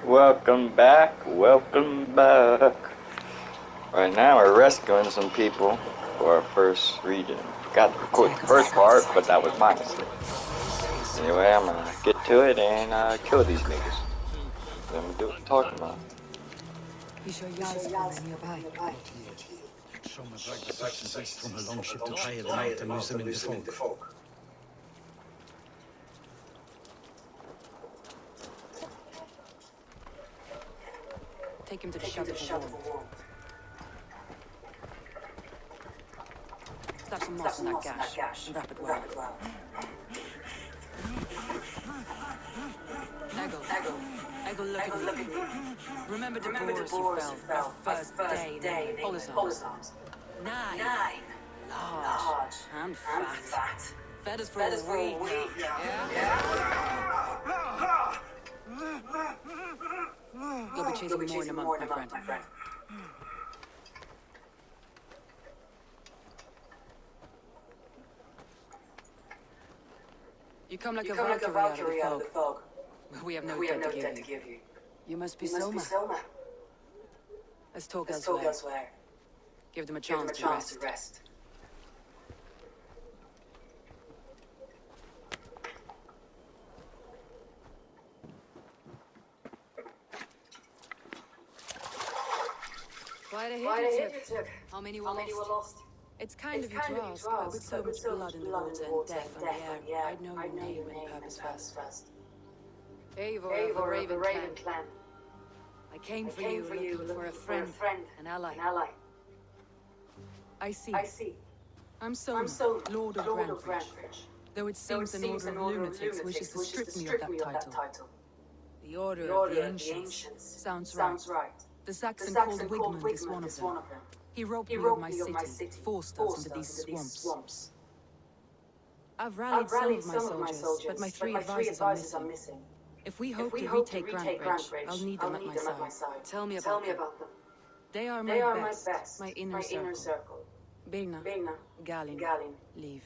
Welcome back, welcome back. Right now we're rescuing some people for our first region. Forgot to record the first part, but that was my mistake. Anyway, I'm gonna get to it and kill these niggas. Let me do what I'm talking about. Be sure Jarl's nearby. Shoma dragged the Saxons east from her longship to try them out and lose them in the fog. Take him to the shelter for warmth. Slap some moss on that gash and wrap it well. Ego, look at me. Remember the boars you fell first day in Polisarms. 9. Large and fat. Fed us for a week. Yeah? You'll be chasing more in a month, my friend. You come like a Valkyrie out of the fog. We have no time to give you. You must be Soma. Let's talk elsewhere. Give them a chance to rest. Quite a hit you took. How many were lost? It's kind of you to ask, but with so much blood in the water and death on the air, I'd know your name and purpose first. Eivor of the Raven Clan. I came for you looking for a friend, an ally. I see. I'm Soma, Lord of Grantebridge. Though it seems an order of lunatics wishes to strip me of that title. The Order of the Ancients. Sounds right. The Saxon called Wigmund is one of them. He robbed me of my city, forced us into these swamps. I've rallied some of my soldiers, but my 3 advisors are missing. If we hope to retake Grantebridge, I'll need them at my side. Tell me about them. They are my best, my inner circle. Birna, Galin, leave.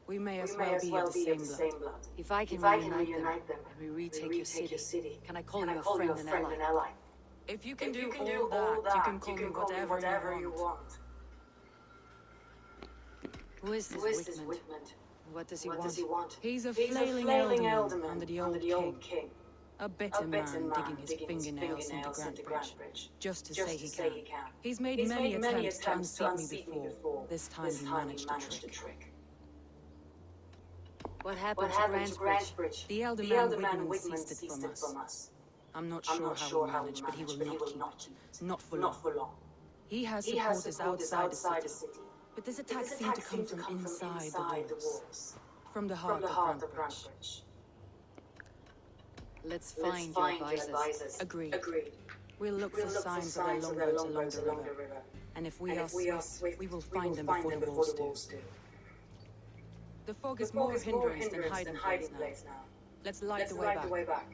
We may as well be of the same blood. If I can reunite them, and we retake your city, can I call you a friend and ally? If you can do all that, you can call me whatever you want. Who is this Wigmund? What does he want? He's a flailing alderman under the old king. A bitter man digging his fingernails into Grantebridge, just to say he can. He's made many attempts to unseat me before. This time he managed a trick. What happened to Grantebridge? The alderman Wigmund seized it from us. I'm not sure how he managed, but he will not keep it. Not for long. He has supporters outside the city. But this attack seemed to come from inside the walls. From the heart of Grantebridge. Let's find your advisors. Agreed. We'll look for signs of their longboats along the river. And if we are swift, we will find them before the walls do. The fog is more hindrance than hiding place now. Let's light the way back.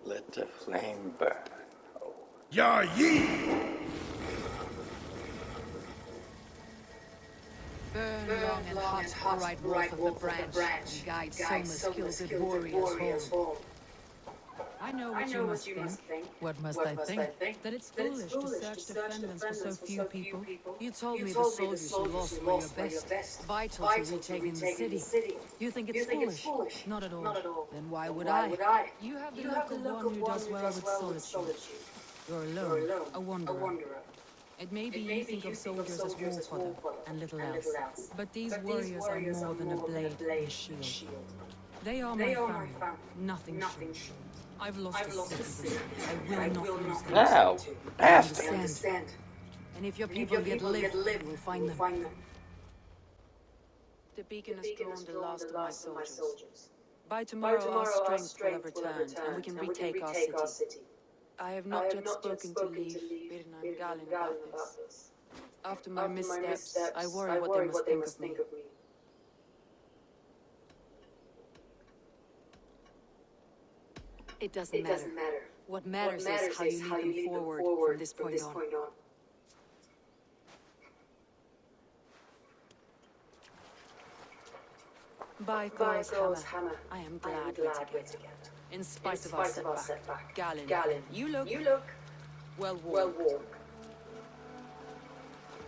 Let the flame burn. Ya ye! Burn long and hot, right wolf of the branch, and guide Soma's skilled warriors home. I know what you must think. What must I think? That it's foolish to search defendants for so few people. You told me the soldiers you lost were your best, vital to retaking the city. You think it's foolish? Not at all. Then why would I? You have the look of one who does well with solitude. You're alone, a wanderer. It may be you think of soldiers as war fodder and little else, but these warriors are more than a blade and a shield. They are my family, nothing short. I've lost a city. I will not lose them. Now, Understand. And if your people yet live, you will find them. The beacon has drawn the last of my soldiers. By tomorrow our strength will have returned, and we can retake our city. I have not yet spoken to Leif, Birna and Galin about this. After my missteps, I worry what they must think of me. It doesn't matter. What matters is how you lead them forward from this point on. By Thor's hammer, I am glad we're together. In spite of our setback. Galen, you look well worn.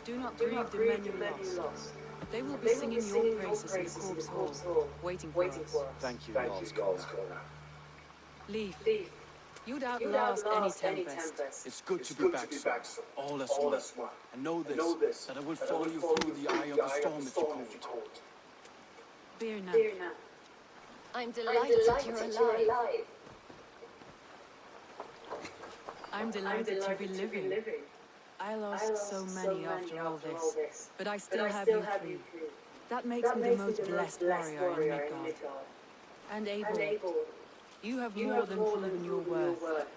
Do not grieve the men you lost. They will be singing your praises in the corpse hall, waiting for us. Thank you, Jarl's Corner. Leave. You'd outlast any tempest. It's good to be back, sir. All as one. And know this, that I will follow you through the eye of the storm if you call. Fear not. I'm delighted you're alive. I'm delighted to be living. I lost so many after all this, but I still have you three. That makes me the most blessed warrior in Midgard. And Eivor, you have more than proven your worth.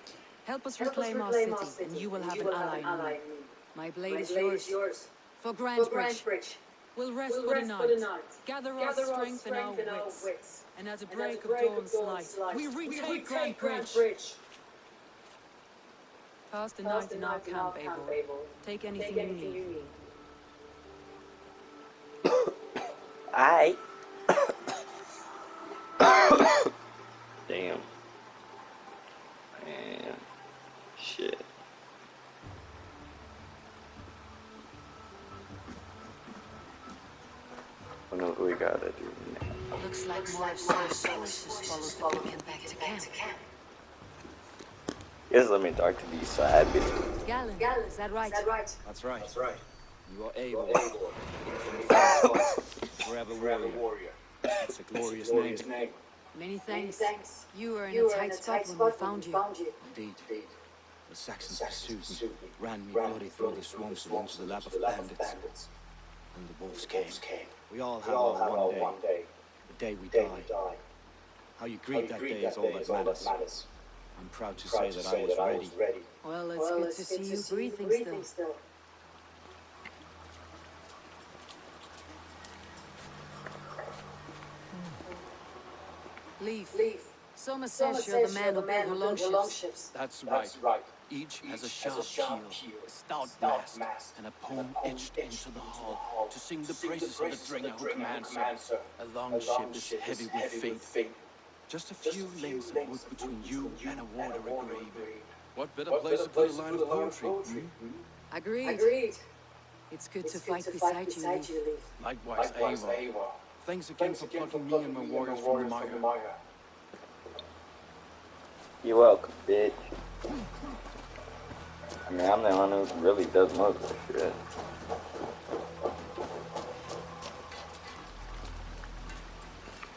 Help us reclaim our city, and you will have an ally in me. My blade is yours. For Grantebridge, we'll rest for the night, gather our strength and our wits, and at the break of dawn's light, we retake Grantebridge. Pass the night in our camp, Eivor. Take anything you need. Aight. Damn. Man. Shit. I know what we gotta do now. Looks like more of Saul's forces followed the picket back to camp. Guess let me talk to these side bitches. Galen, is that right? That's right. You are able. Forever warrior. That's a glorious name. Many thanks. You were in a tight spot when we found you. Indeed. The Saxons pursued me, ran me bloody through the swamps and into the lap of bandits. And the wolves came. We all have our one day. The day we die. How you greet that day is all that matters. I'm proud to say that I was ready. Well, it's good to see you breathing still. Leave. Soma says you're the man who built the longships. That's right. Each has a sharp keel, a stout mast, and a poem etched into the hull to sing the praises of the Dringer who commands her. A longship is heavy with fate. Just a few lengths of wood between you and a watery grave. What better place to put a line of poetry? Agreed. It's good to fight beside you, Leif. Likewise, Eivor. Thanks again for plucking me and my warriors from the mire. You're welcome, bitch. I mean, I'm the one who really does most of this shit.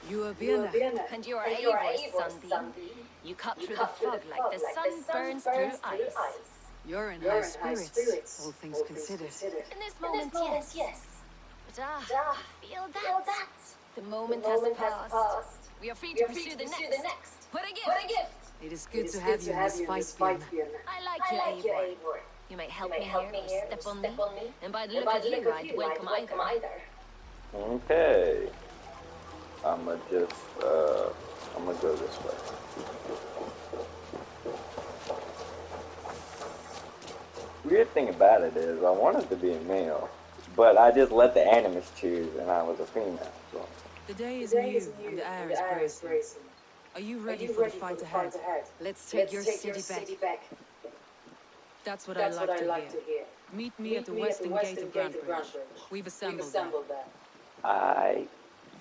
You are Birna. And you are Eivor's Sunbeam. You cut through the fog like the sun burns through ice. You're in high spirits, all things considered. In this moment, yes. But you feel that? The moment has passed. We are free to pursue the next. What a gift! It is good to have you in this fight, Birna. I like you, Eivor. You may help me here or step on me. And by the look of you, I'd welcome either. Okay. I'ma go this way. Weird thing about it is I wanted to be a male, but I just let the animus choose and I was a female, so. The day is new and the air is bracing. Are you ready for the fight ahead? Let's take your city back. That's what I like to hear. Meet me at the western gate of Grantebridge. We've assembled there.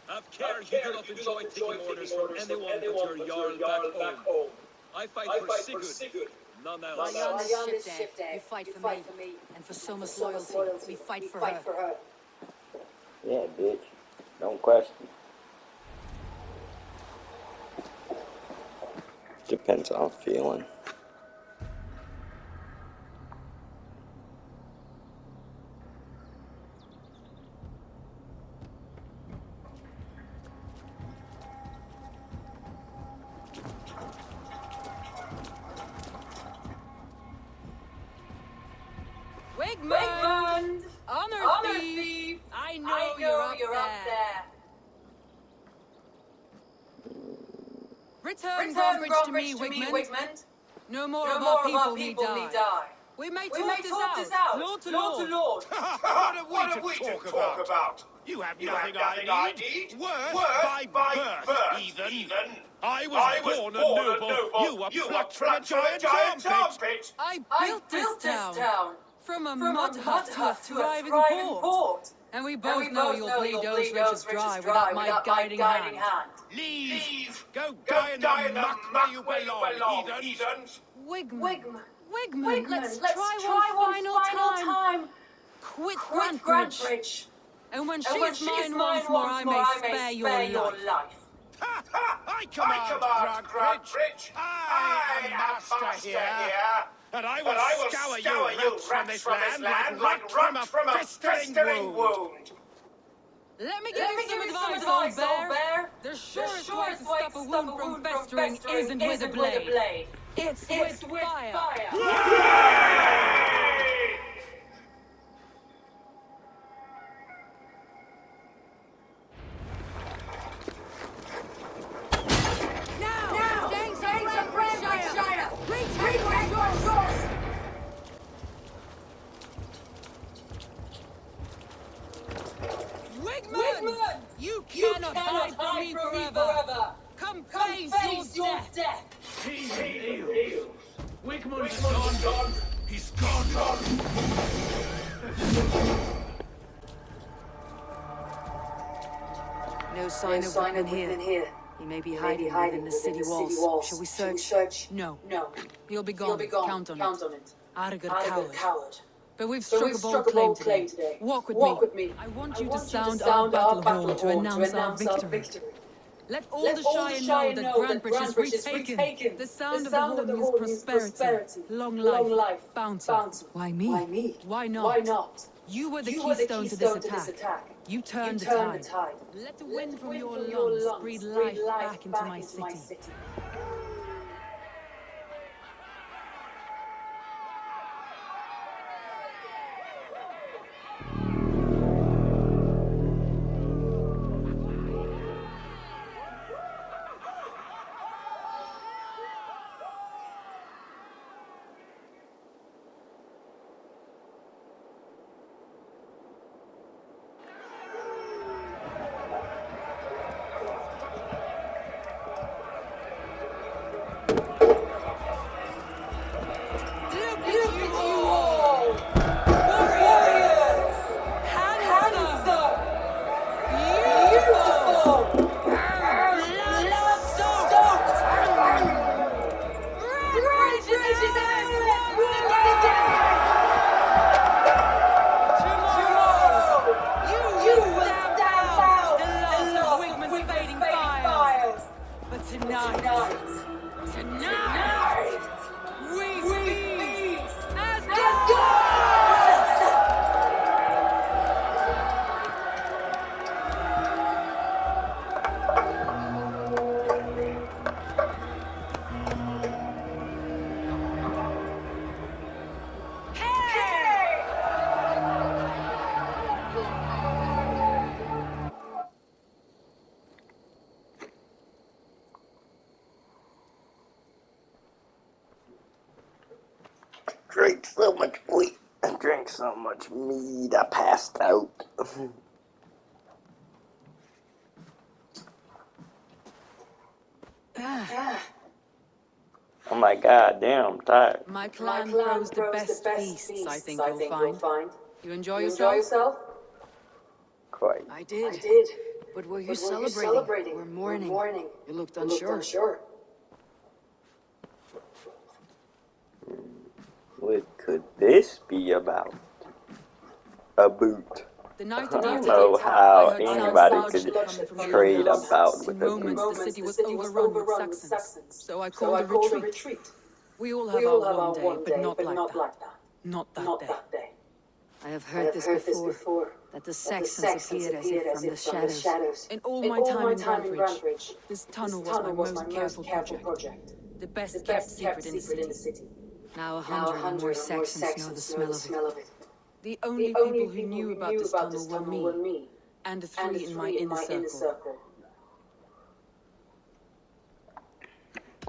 Have care you do not enjoy taking orders from anyone but your Jarl back home. I fight for Sigurd, none else. While you're on this ship there, you fight for me. And for Soma's loyalty, we fight for her. Yeah, bitch. Don't question. Depends on feeling. Wigmund! Honor thief! I know you're up there. Return Grantebridge to me, Wigmund. No more of our people need die. We may talk this out, lord to lord. What are we to talk about? You have nothing I need. Worth by birth, heathen. I was born a noble. You were plucked from a giant's armpit. I built this town. From a mud hut to a thriving port. And we both know you'll bleed those riches dry without my guiding hand. Leave. Go die in the muck where you belong, heathens. Wigman, let's try one final time. Quit Grantebridge. And when she's mine once more, I may spare your life. I command Grantebridge. I am master here. And I will scour you rats from this land like rats from a festering wound. Let me give you some advice, old bear. The surest way to stop a wound from festering isn't with a blade. It's with fire. Now! Gangs of Grantebridgeshire! Retake your shores! Wigman! You cannot hide from me forever! Come face your death! He's healed. Wigman's gone. He's gone. No sign of Wigman here. He may be hiding within the city walls. Shall we search? No. He'll be gone. Count on it. Arrogant coward. But we've struck a bold claim today. Walk with me. I want you to sound our battle horn to announce our victory. Let all the Shire know that Grantebridge is retaken. The sound of the horn means prosperity, long life, bounty. Why me? Why not? You were the keystone to this attack. You turned the tide. Let the wind from your lungs breathe life back into my city. Tonight, we feast as gods! Drank so much wheat. I drank so much mead. I passed out. Oh my god, damn, I'm tired. My clan throws the best feasts, I think you'll find. You enjoy yourself? Quite. I did. But were you celebrating? Or mourning? You looked unsure. What could this be about? A boot. The night I of don't the know attack, how I heard anybody sounds could coming from the trade hills. about with In a moments, boot. the city was overrun with Saxons. So I called a retreat. We all have our one day, but not like that. Not that day. I have heard this before, that the Saxons appeared as if from the shadows. In all my time in Grantebridge, this tunnel was my most careful project. The best kept secret in the city. Now 100 or more Saxons know the smell of it. The only people who knew about this tunnel were me, and the three in my inner circle.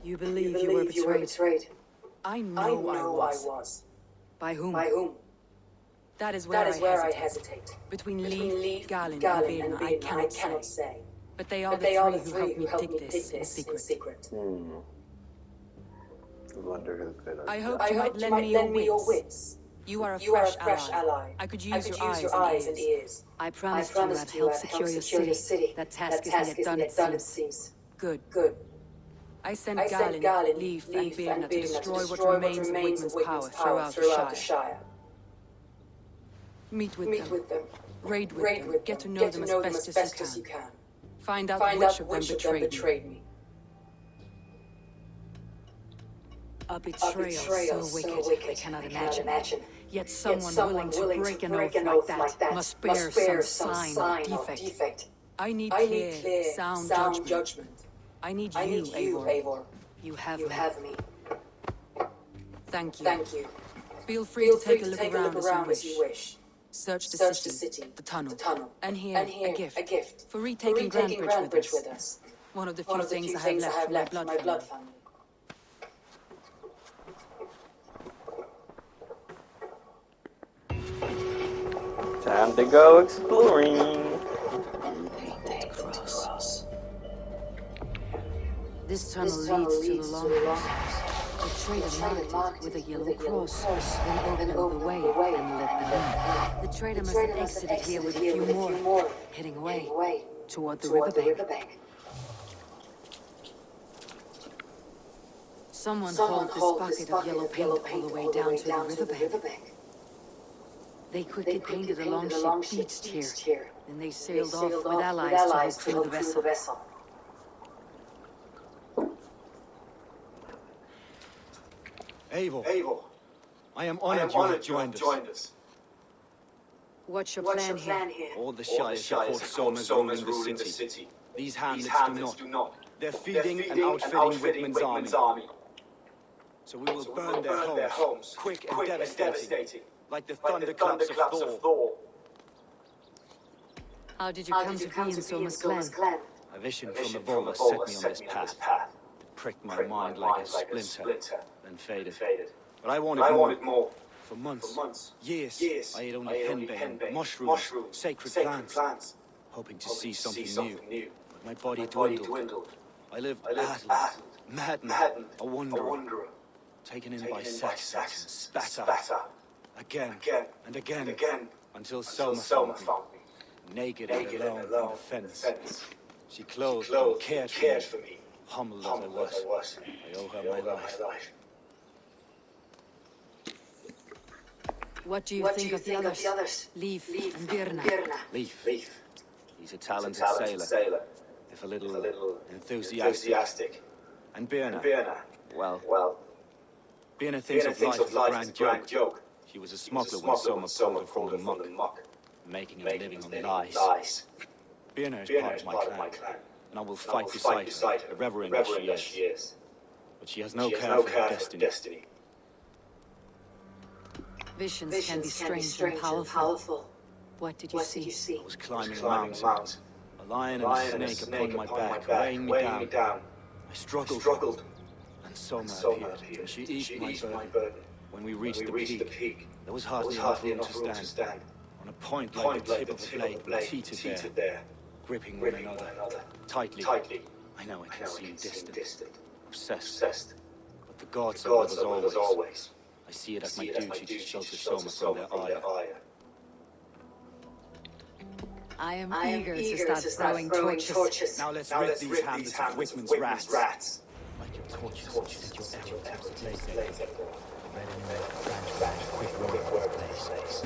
You believe you were betrayed. I know I was. By whom? That is where I hesitate. Between Leif, Galen, and Birna, I cannot say. But they are the three who helped me dig this in secret. I wonder who could I hoped you might lend me your wits. You are a fresh ally. I could use your eyes and ears. I promised you I'd help secure your city. That task isn't yet done, it seems. Good. I sent Galen, Leif, and Birna to destroy what remains of Wigmund's power throughout the Shire. Meet with them. Raid with them. Get to know them as best as you can. Find out which of them betrayed me. A betrayal so wicked, I cannot imagine. Yet someone willing to break an oath like that must bear some sign or defect. I need clear, sound judgment. I need you, Eivor. You have me. Thank you. Feel free to take a look around as you wish. Search the city, the tunnel, and here a gift for retaking Grantebridge with us. One of the few things I have left from my blood family. Time to go exploring. Painted cross. This tunnel leads to the longhouse. The trader marked it with a yellow cross, then opened the way and let them in. The trader must have exited here with a few more, heading away toward the riverbank. Someone hauled this bucket of yellow paint all the way down to the riverbank. They quickly painted a longship beached here. Then they sailed off with allies to help crew the vessel. Eivor, I am honored you have joined us. What's your plan here? All the Shire support Somers ruling the city. These hamlets do not. They're feeding and outfitting Wigmund's army. So we will burn their homes, quick and devastating, like the thunderclaps of Thor. How did you come to be in Somers' clan? A vision from the Vallhala set me on this path. It pricked my mind like a splinter, then faded. But I wanted more. For months, years, I ate only henbane, mushrooms, sacred plants, hoping to see something new. But my body dwindled. I lived addled, maddened, a wanderer, taken in by sex and spat at, again and again, until Selma found me, naked and alone on the fence. She clothed and cared for me, humbled as I was. I owe her my life. What do you think of the others? Leif and Birna. Leif. He's a talented sailor, if a little enthusiastic. And Birna, well, Birna thinks of life as a grand joke. She was a smuggler when Soma pulled her from the muck, making a living on lies. Birna is part of my clan, and I will fight beside her, reverend as she is. But she has no care for her destiny. Visions can be strange and powerful. What did you see? I was climbing a mountain. A lion and a snake upon my back, weighing me down. I struggled, and Soma appeared, and she eased my burden. When we reached the peak, there was hardly enough room to stand. On a point like the tip of a blade, we teetered there, gripping one another, tightly. I know I can seem distant, obsessed, but the gods are with us always. I see it as my duty to shelter Soma from their ire. I am eager to start throwing torches. Now let's rid these hamlets of Wigmund's rats. Like your torches, set your arrow tips ablaze. Red and red, quick work, place.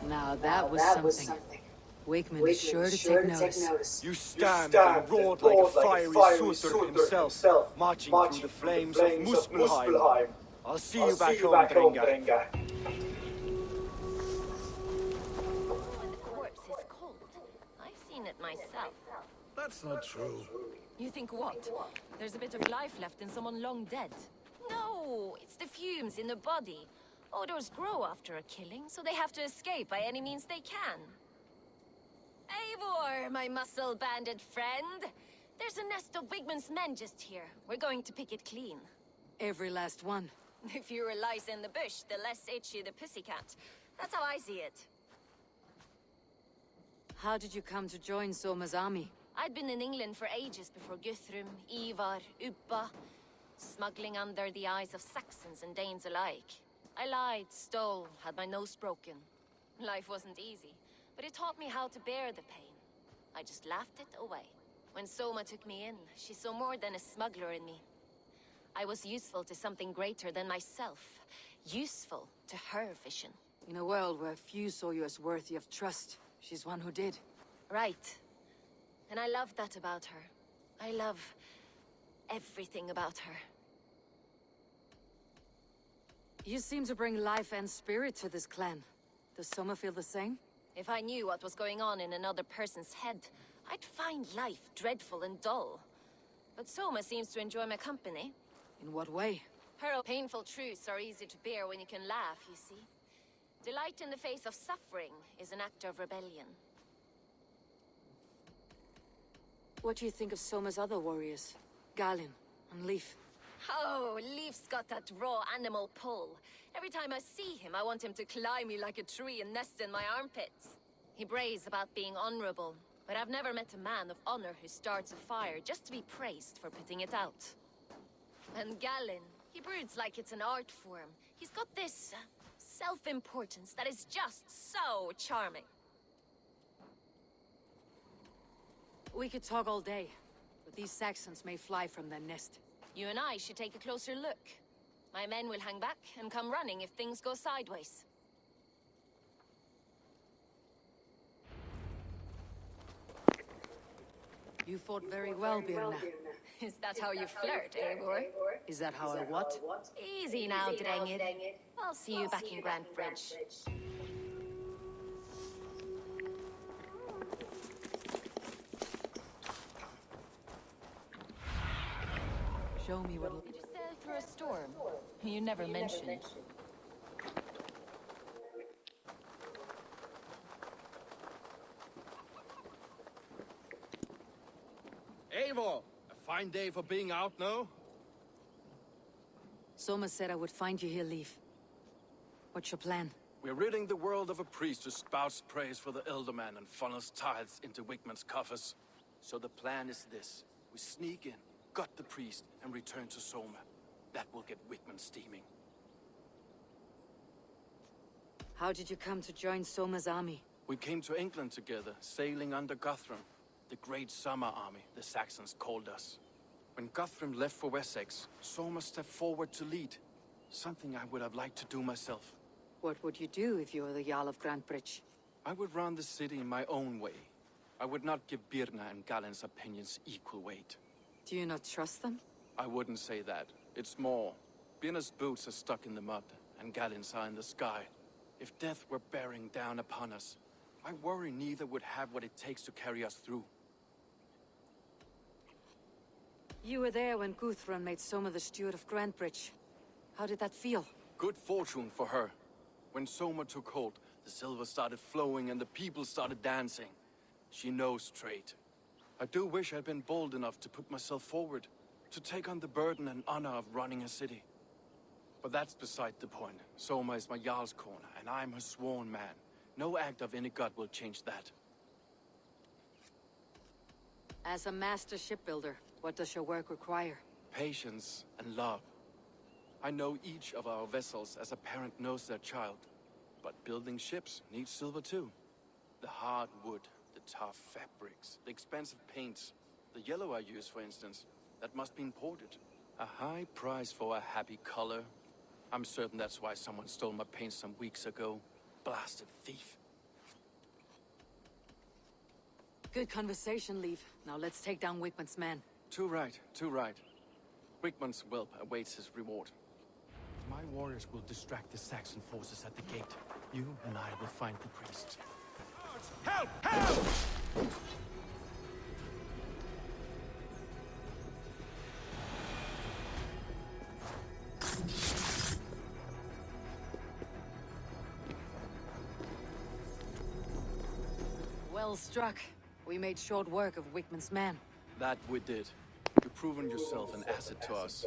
Now that was something. Wigmund is sure to take notice. You stand and roared like a fiery Surtur himself, marching through the flames of Muspelheim. I'll see you back home, Drenga. The corpse is cold. I've seen it myself. That's not true. You think what? There's a bit of life left in someone long dead. No, it's the fumes in the body. Odors grow after a killing, so they have to escape by any means they can. Eivor, my muscle-banded friend. There's a nest of Wigman's men just here. We're going to pick it clean. Every last one. The fewer lies in the bush, the less itchy the pussycat. That's how I see it. How did you come to join Soma's army? I'd been in England for ages before Guthrum, Ivar, Uppa, smuggling under the eyes of Saxons and Danes alike. I lied, stole, had my nose broken. Life wasn't easy, but it taught me how to bear the pain. I just laughed it away. When Soma took me in, she saw more than a smuggler in me. I was useful to something greater than myself. Useful to her vision. In a world where few saw you as worthy of trust, she's one who did. Right. And I love that about her. I love everything about her. You seem to bring life and spirit to this clan. Does Soma feel the same? If I knew what was going on in another person's head, I'd find life dreadful and dull. But Soma seems to enjoy my company. In what way? Her painful truths are easy to bear when you can laugh, you see. Delight in the face of suffering is an act of rebellion. What do you think of Soma's other warriors? Galin and Leif? Oh, Leif's got that raw animal pull. Every time I see him, I want him to climb me like a tree and nest in my armpits. He brays about being honorable, but I've never met a man of honor who starts a fire just to be praised for putting it out. And Galin, he broods like it's an art form. He's got this self-importance that is just so charming. We could talk all day, but these Saxons may fly from their nest. You and I should take a closer look. My men will hang back and come running if things go sideways. You fought very well, Birna. Is that how you flirt, Eivor? Is that how I what? Easy now, Drengir. I'll see you back in Grantebridge. Show me what... Did you sail through a storm? You never mentioned. Eivor! A fine day for being out, no? Soma said I would find you here, Leif. What's your plan? We're ridding the world of a priest who spouts praise for the Elderman and funnels tithes into Wigman's coffers. So the plan is this. We sneak in, gut the priest, and return to Soma. That will get Wigman steaming. How did you come to join Soma's army? We came to England together, sailing under Guthrum. The Great Summer Army, the Saxons called us. When Guthrum left for Wessex, Soma stepped forward to lead. Something I would have liked to do myself. What would you do if you were the Jarl of Grantebridge? I would run the city in my own way. I would not give Birna and Galen's opinions equal weight. Do you not trust them? I wouldn't say that. It's more. Birna's boots are stuck in the mud, and Galen's are in the sky. If death were bearing down upon us, I worry neither would have what it takes to carry us through. You were there when Guthrum made Soma the steward of Grantebridge. How did that feel? Good fortune for her. When Soma took hold, the silver started flowing and the people started dancing. She knows trade. I do wish I'd been bold enough to put myself forward, to take on the burden and honor of running a city. But that's beside the point. Soma is my Jarl's corner, and I'm her sworn man. No act of any god will change that. As a master shipbuilder, what does your work require? Patience and love. I know each of our vessels as a parent knows their child. But building ships needs silver too. The hard wood, the tough fabrics, the expensive paints. The yellow I use, for instance, that must be imported. A high price for a happy color. I'm certain that's why someone stole my paint some weeks ago. Blasted thief. Good conversation, Leif. Now let's take down Wigman's men. Too right, too right. Wigman's whelp awaits his reward. My warriors will distract the Saxon forces at the gate. You and I will find the priest. Help! Help! Well struck. We made short work of Wigman's men. That we did. You've proven yourself an asset to us.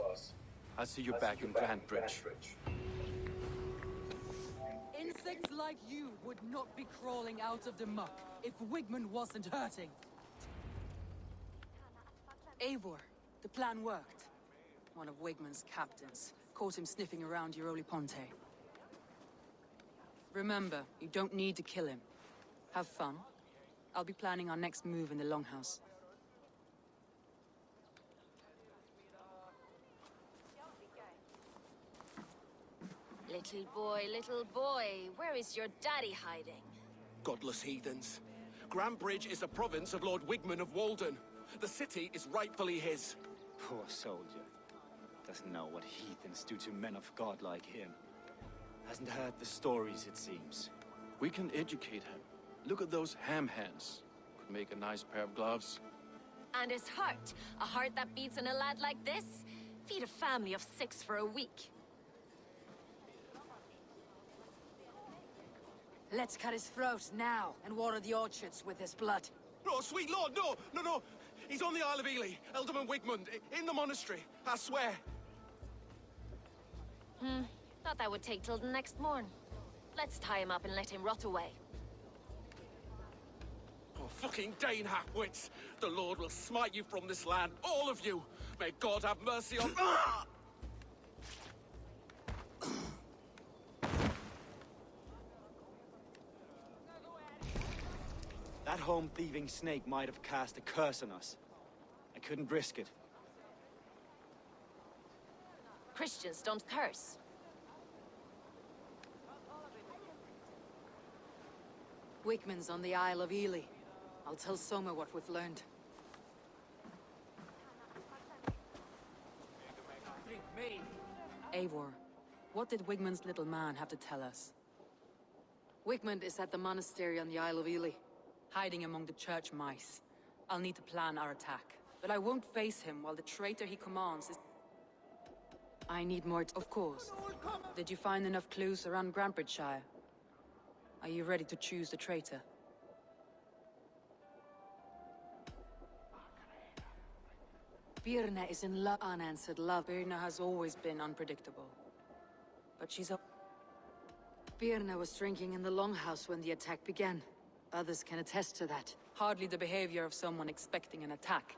I'll see you back in Grantebridge. Insects like you would not be crawling out of the muck if Wigmund wasn't hurting. Eivor, the plan worked. One of Wigmund's captains caught him sniffing around Euroli Ponte. Remember, you don't need to kill him. Have fun. I'll be planning our next move in the Longhouse. Little boy, where is your daddy hiding? Godless heathens. Grantebridge is a province of Lord Wigmund of Walden. The city is rightfully his. Poor soldier. Doesn't know what heathens do to men of God like him. Hasn't heard the stories, it seems. We can educate him. Look at those ham hands. Could make a nice pair of gloves. And his heart. A heart that beats in a lad like this? Feed a family of 6 for a week. Let's cut his throat now and water the orchards with his blood. Oh, sweet lord, no! He's on the Isle of Ely, Ealdorman Wigmund, in the monastery, I swear. Thought that would take till the next morn. Let's tie him up and let him rot away. Oh, fucking Dane half-wits! The Lord will smite you from this land, all of you! May God have mercy on... That home-thieving snake might have cast a curse on us. I couldn't risk it. Christians don't curse. Wigmund's on the Isle of Ely. I'll tell Soma what we've learned. Eivor, what did Wigmund's little man have to tell us? Wigmund is at the monastery on the Isle of Ely, hiding among the church mice. I'll need to plan our attack, but I won't face him while the traitor he commands is... I need more, of course. Did you find enough clues around grantebridgeshire? Are you ready to choose the traitor? Birna is in love. Unanswered love. Birna has always been unpredictable. But she's a... Birna was drinking in the Longhouse when the attack began. Others can attest to that. Hardly the behavior of someone expecting an attack.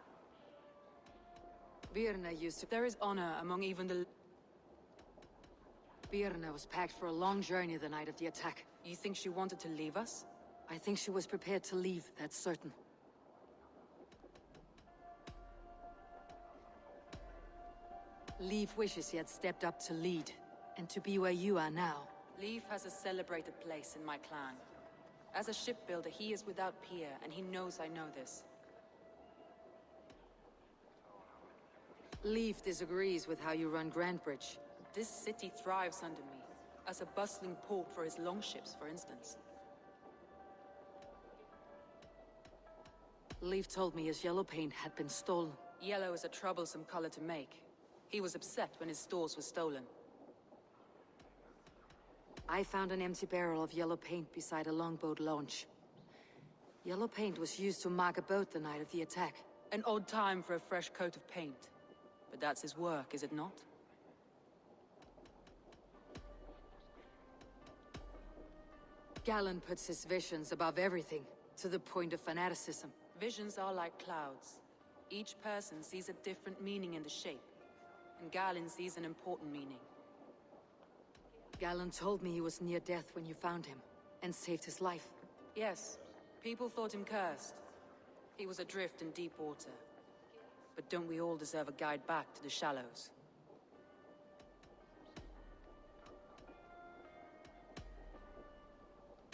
Birna used to... There is honor among even the... Birna was packed for a long journey the night of the attack. You think she wanted to leave us? I think she was prepared to leave, that's certain. Leaf wishes he had stepped up to lead, and to be where you are now. Leaf has a celebrated place in my clan. As a shipbuilder, he is without peer, and he knows I know this. Leaf disagrees with how you run Grantebridge. This city thrives under me, as a bustling port for his longships, for instance. Leaf told me his yellow paint had been stolen. Yellow is a troublesome color to make. He was upset when his stores were stolen. I found an empty barrel of yellow paint beside a longboat launch. Yellow paint was used to mark a boat the night of the attack. An odd time for a fresh coat of paint. But that's his work, is it not? Galen puts his visions above everything, to the point of fanaticism. Visions are like clouds. Each person sees a different meaning in the shape, and Galen sees an important meaning. Galen told me he was near death when you found him, and saved his life. Yes, people thought him cursed. He was adrift in deep water. But don't we all deserve a guide back to the shallows?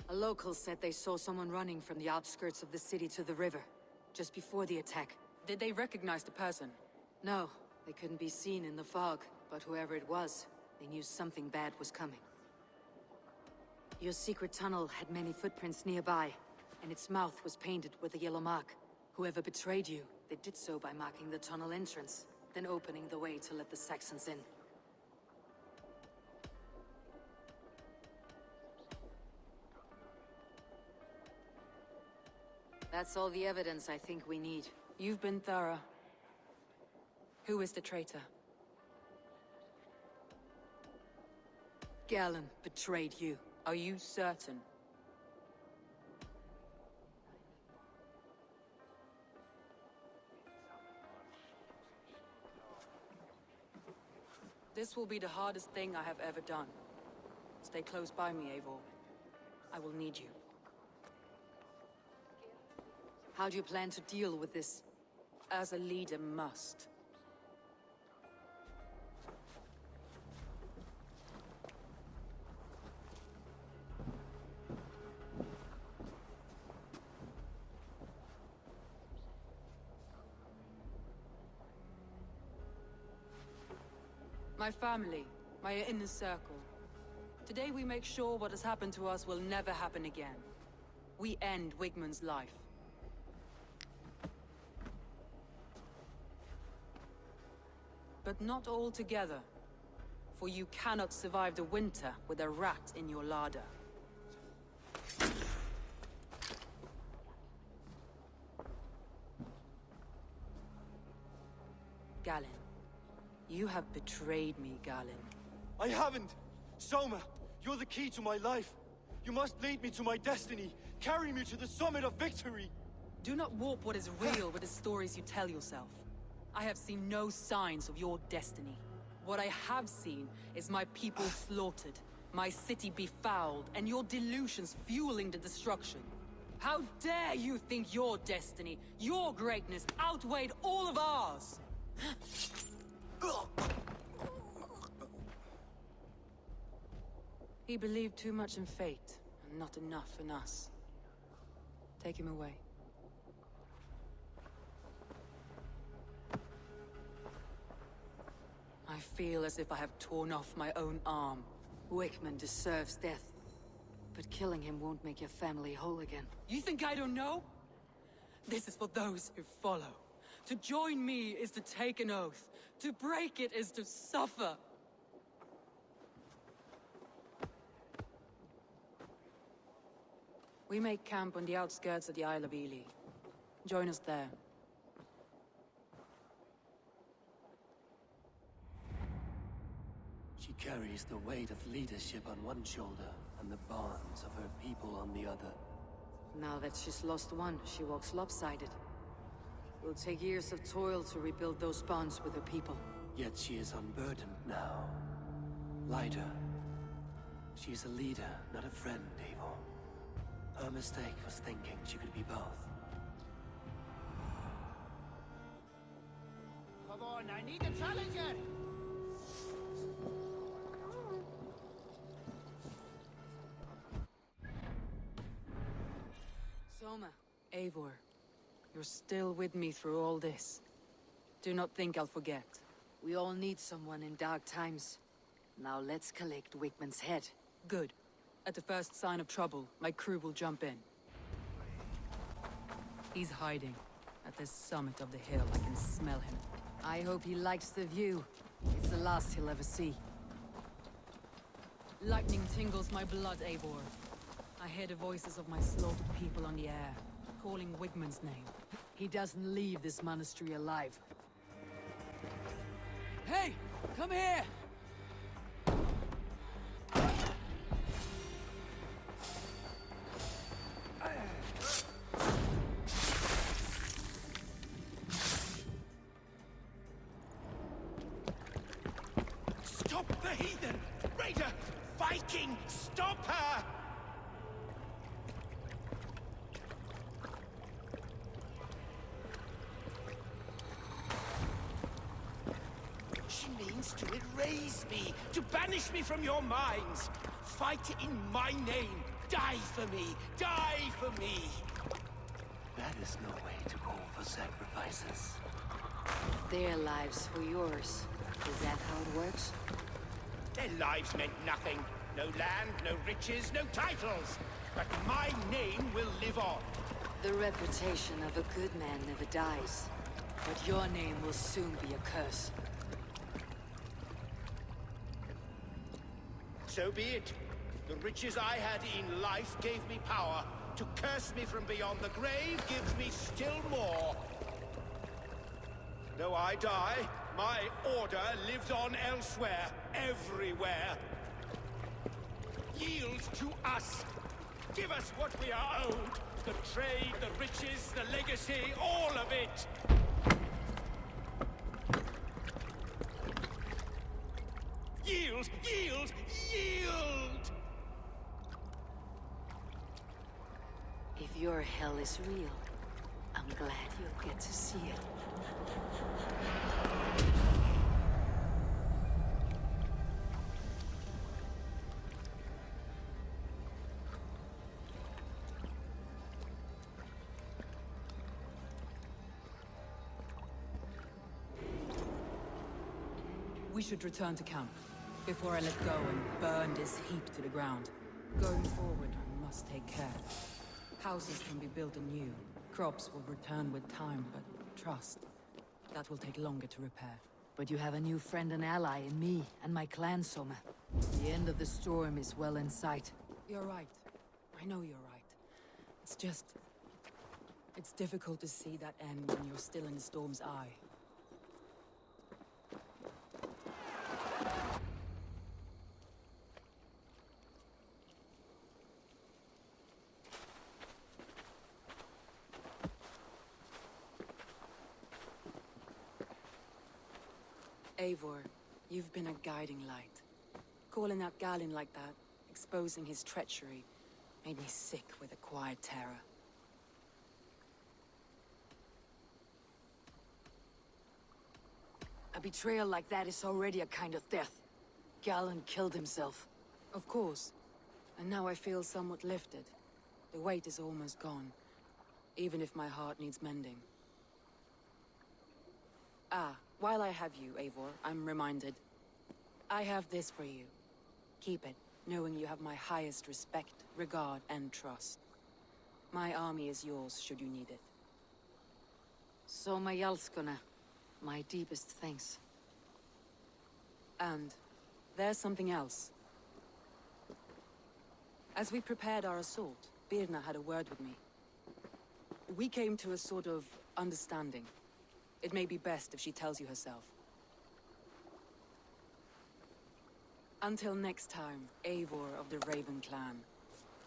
A local said they saw someone running from the outskirts of the city to the river, just before the attack. Did they recognize the person? No, they couldn't be seen in the fog, but whoever it was, they knew something bad was coming. Your secret tunnel had many footprints nearby, and its mouth was painted with a yellow mark. Whoever betrayed you, they did so by marking the tunnel entrance, then opening the way to let the Saxons in. That's all the evidence I think we need. You've been thorough. Who is the traitor? Galen betrayed you. Are you certain? This will be the hardest thing I have ever done. Stay close by me, Eivor. I will need you. How do you plan to deal with this? As a leader must. My family, my inner circle. Today we make sure what has happened to us will never happen again. We end Wigmund's life. But not all together. For you cannot survive the winter with a rat in your larder. Galen. You have betrayed me, Galen. I haven't! Soma, you're the key to my life. You must lead me to my destiny. Carry me to the summit of victory. Do not warp what is real with the stories you tell yourself. I have seen no signs of your destiny. What I have seen is my people slaughtered, my city befouled, and your delusions fueling the destruction. How dare you think your destiny, your greatness, outweighed all of ours? He believed too much in fate, and not enough in us. Take him away. I feel as if I have torn off my own arm. Wigmund deserves death, but killing him won't make your family whole again. You think I don't know? This is for those who follow. To join me is to take an oath. To break it is to suffer. We make camp on the outskirts of the Isle of Ely. Join us there. She carries the weight of leadership on one shoulder and the bonds of her people on the other. Now that she's lost one, she walks lopsided. It will take years of toil to rebuild those bonds with her people. Yet she is unburdened now. Lighter. She's a leader, not a friend, Eivor. Her mistake was thinking she could be both. Come on, I need a challenger! Soma. Eivor. You're still with me through all this. Do not think I'll forget. We all need someone in dark times. Now let's collect Wigmund's head. Good. At the first sign of trouble, my crew will jump in. He's hiding. At the summit of the hill, I can smell him. I hope he likes the view. It's the last he'll ever see. Lightning tingles my blood, Eivor. I hear the voices of my slaughtered people on the air, calling Wigmund's name. He doesn't leave this monastery alive. Hey! Come here! Stop the heathen! Raider! Viking! Stop her! She means to erase me, to banish me from your minds. Fight in my name. Die for me. Die for me. That is no way to call for sacrifices. Their lives for yours. Is that how it works? Their lives meant nothing. No land, no riches, no titles. But my name will live on. The reputation of a good man never dies. But your name will soon be a curse. So be it. The riches I had in life gave me power. To curse me from beyond the grave gives me still more. Though I die, My order lives on elsewhere, everywhere. Yield to us. Give us what we are owed. The trade, the riches, the legacy, all of it. Yield! Yield! Yield! If your hell is real, I'm glad you'll get to see it. We should return to camp, before I let go and burn this heap to the ground. Going forward, I must take care. Houses can be built anew. Crops will return with time, but trust, that will take longer to repair. But you have a new friend and ally in me and my clan, Soma. The end of the storm is well in sight. You're right. I know you're right. It's just... it's difficult to see that end when you're still in the storm's eye. Eivor, you've been a guiding light. Calling out Galinn like that, exposing his treachery, made me sick with a quiet terror. A betrayal like that is already a kind of death. Galinn killed himself. Of course. And now I feel somewhat lifted. The weight is almost gone, even if my heart needs mending. Ah, while I have you, Eivor, I'm reminded. I have this for you. Keep it, knowing you have my highest respect, regard, and trust. My army is yours, should you need it. Soma Jalskona, my deepest thanks. And there's something else. As we prepared our assault, Birna had a word with me. We came to a sort of understanding. It may be best if she tells you herself. Until next time, Eivor of the Raven Clan.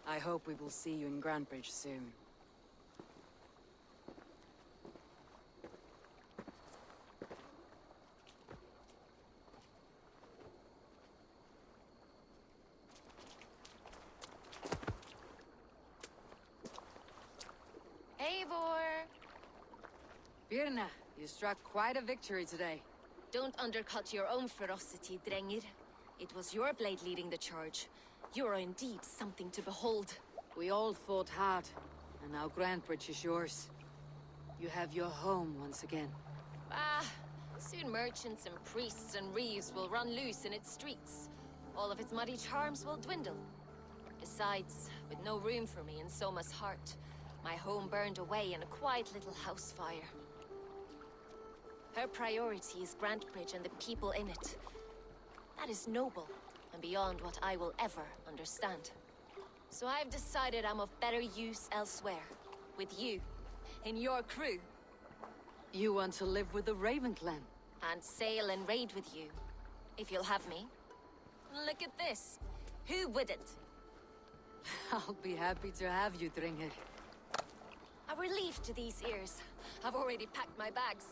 I hope we will see you in Grantebridge soon. Eivor! Birna, you struck quite a victory today. Don't undercut your own ferocity, Drengir. It was your blade leading the charge. You are indeed something to behold. We all fought hard, and now Grantebridge is yours. You have your home once again. Ah, soon merchants and priests and reeves will run loose in its streets. All of its muddy charms will dwindle. Besides, with no room for me in Soma's heart, my home burned away in a quiet little house fire. Her priority is Grantebridge and the people in it. That is noble, and beyond what I will ever understand. So I've decided I'm of better use elsewhere. With you, in your crew. You want to live with the Raven Clan? And sail and raid with you, if you'll have me. Look at this. Who wouldn't? I'll be happy to have you, Drengir. A relief to these ears. I've already packed my bags.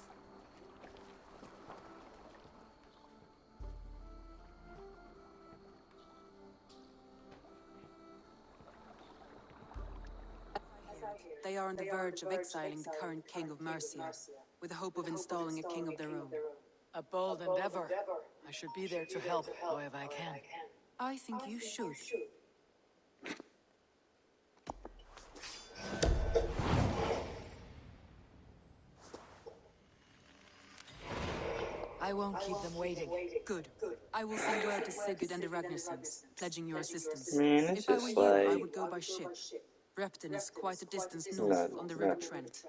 They are on the verge of exiling the current king of Mercia, with the hope of installing a king of their own. A bold endeavor. I should be there to help, however I can. I think you should. I won't keep them waiting. Good. I will send word to Sigurd and the Ragnarsons, pledging your assistance. Man, it's If I were just you, I like... would go by ship. Repton is quite a distance north on the River Trent.